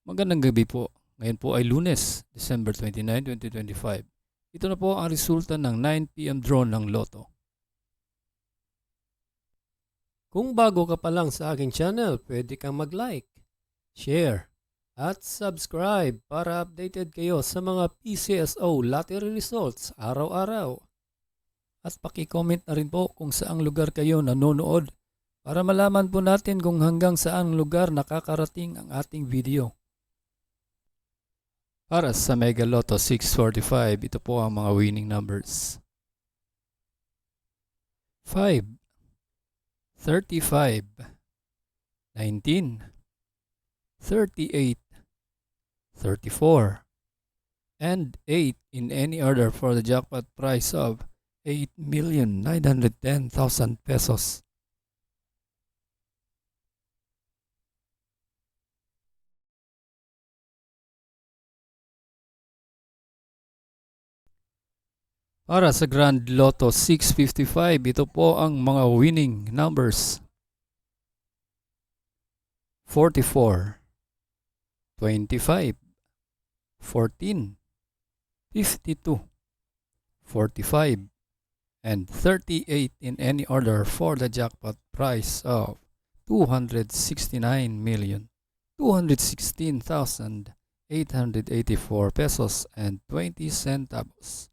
Magandang gabi po. Ngayon po ay Lunes, December 29, 2025. Ito na po ang resulta ng 9 p.m. draw ng Lotto. Kung bago ka pa lang sa aking channel, pwede kang mag-like, share, at subscribe para updated kayo sa mga PCSO lottery results araw-araw. At paki-comment na rin po kung saang lugar kayo nanonood para malaman po natin kung hanggang saang lugar nakakarating ang ating video. Para sa Mega Lotto 645, ito po ang mga winning numbers. 5, 35, 19, 38, 34, and 8 in any order for the jackpot prize of 8,910,000 pesos. Para sa Grand Lotto 655, ito po ang mga winning numbers. 44, 25, 14, 52, 45, and 38 in any order for the jackpot prize of 269,216,884 pesos and 20 centavos.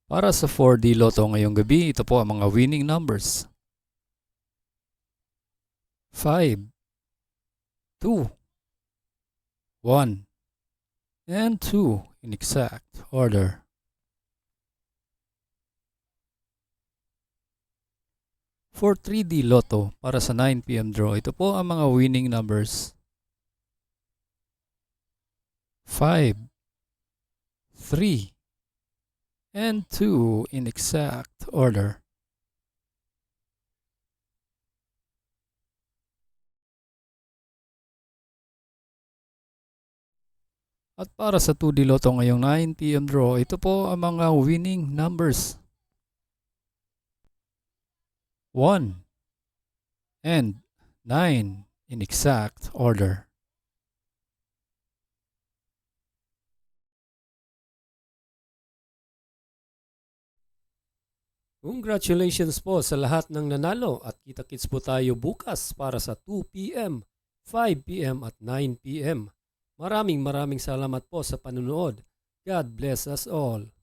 Para sa 4D Lotto ngayong gabi, ito po ang mga winning numbers. 5, 2, 1, and 2 in exact order. For 3D Lotto, para sa 9 p.m. draw, ito po ang mga winning numbers. 5, 3, and 2 in exact order. At para sa 2D Lotto ngayong 9 p.m. draw, ito po ang mga winning numbers. 1 and 9 in exact order. Congratulations po sa lahat ng nanalo at kita-kits po tayo bukas para sa 2 p.m., 5 p.m. at 9 p.m. Maraming salamat po sa panunood. God bless us all.